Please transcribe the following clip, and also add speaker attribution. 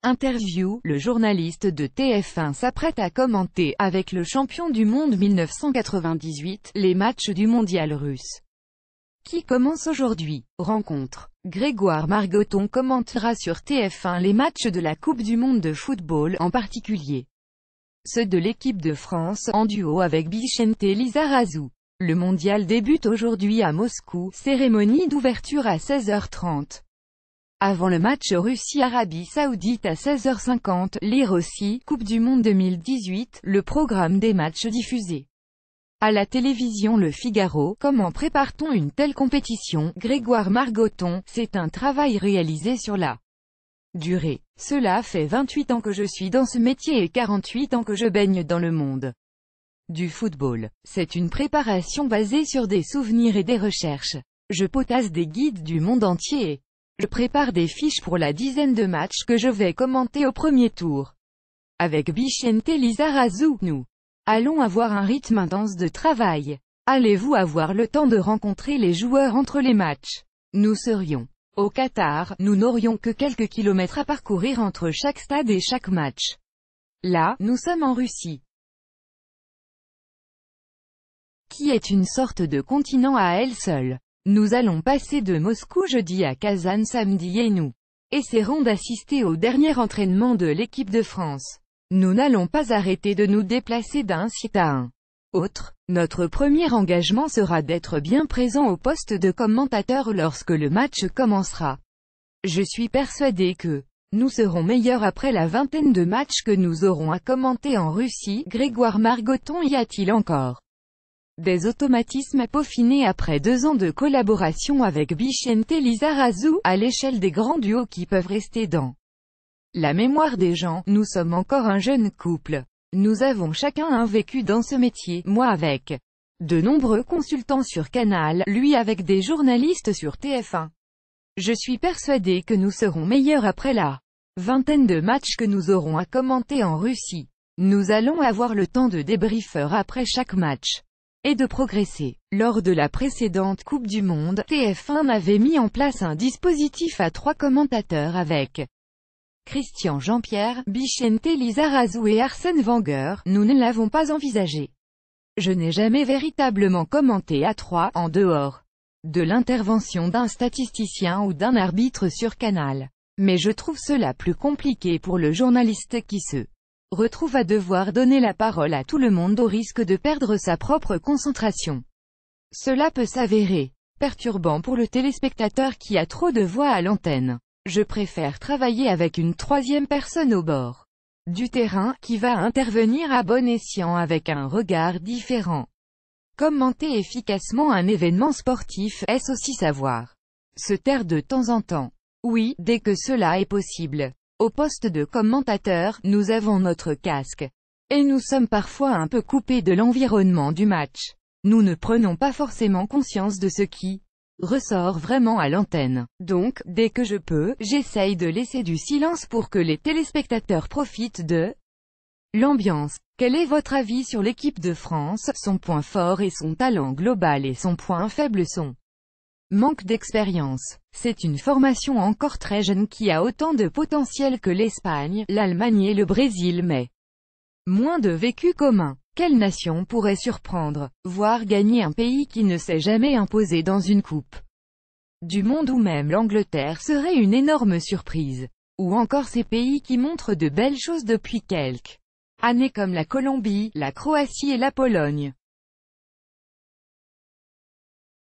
Speaker 1: Interview, le journaliste de TF1 s'apprête à commenter, avec le champion du monde 1998, les matchs du mondial russe, qui commence aujourd'hui. Rencontre. Grégoire Margoton commentera sur TF1 les matchs de la Coupe du monde de football, en particulier ceux de l'équipe de France, en duo avec Vicente Lizarazu. Le mondial débute aujourd'hui à Moscou, cérémonie d'ouverture à 16h30. Avant le match Russie-Arabie Saoudite à 16h50, lire aussi, Coupe du monde 2018, le programme des matchs diffusés à la télévision Le Figaro. Comment prépare-t-on une telle compétition? Grégoire Margoton, c'est un travail réalisé sur la durée. Cela fait 28 ans que je suis dans ce métier et 48 ans que je baigne dans le monde du football. C'est une préparation basée sur des souvenirs et des recherches. Je potasse des guides du monde entier et je prépare des fiches pour la dizaine de matchs que je vais commenter au premier tour. Avec Vicente Lizarazu, nous allons avoir un rythme intense de travail. Allez-vous avoir le temps de rencontrer les joueurs entre les matchs? Nous serions au Qatar, nous n'aurions que quelques kilomètres à parcourir entre chaque stade et chaque match. Là, nous sommes en Russie, qui est une sorte de continent à elle seule. Nous allons passer de Moscou jeudi à Kazan samedi et nous essaierons d'assister au dernier entraînement de l'équipe de France. Nous n'allons pas arrêter de nous déplacer d'un site à un autre. Notre premier engagement sera d'être bien présent au poste de commentateur lorsque le match commencera. Je suis persuadé que nous serons meilleurs après la vingtaine de matchs que nous aurons à commenter en Russie. Grégoire Margoton. Y a-t-il encore des automatismes à peaufiner après 2 ans de collaboration avec Vicente Lizarazu, à l'échelle des grands duos qui peuvent rester dans la mémoire des gens? Nous sommes encore un jeune couple. Nous avons chacun un vécu dans ce métier, moi avec de nombreux consultants sur Canal, lui avec des journalistes sur TF1. Je suis persuadé que nous serons meilleurs après la vingtaine de matchs que nous aurons à commenter en Russie. Nous allons avoir le temps de débriefer après chaque match et de progresser. Lors de la précédente Coupe du Monde, TF1 avait mis en place un dispositif à 3 commentateurs avec Christian Jean-Pierre, Vicente Lizarazu et Arsène Wenger. Nous ne l'avons pas envisagé. Je n'ai jamais véritablement commenté à 3, en dehors de l'intervention d'un statisticien ou d'un arbitre sur Canal. Mais je trouve cela plus compliqué pour le journaliste qui se retrouve à devoir donner la parole à tout le monde au risque de perdre sa propre concentration. Cela peut s'avérer perturbant pour le téléspectateur qui a trop de voix à l'antenne. Je préfère travailler avec une 3e personne au bord du terrain, qui va intervenir à bon escient avec un regard différent. Commenter efficacement un événement sportif, est-ce aussi savoir se taire de temps en temps? Oui, dès que cela est possible. Au poste de commentateur, nous avons notre casque. Et nous sommes parfois un peu coupés de l'environnement du match. Nous ne prenons pas forcément conscience de ce qui ressort vraiment à l'antenne. Donc, dès que je peux, j'essaye de laisser du silence pour que les téléspectateurs profitent de l'ambiance. Quel est votre avis sur l'équipe de France? Son point fort et son talent global et son point faible son manque d'expérience. C'est une formation encore très jeune qui a autant de potentiel que l'Espagne, l'Allemagne et le Brésil, mais moins de vécu commun. Quelle nation pourrait surprendre, voire gagner un pays qui ne s'est jamais imposé dans une coupe du monde, ou même l'Angleterre serait une énorme surprise. Ou encore ces pays qui montrent de belles choses depuis quelques années comme la Colombie, la Croatie et la Pologne.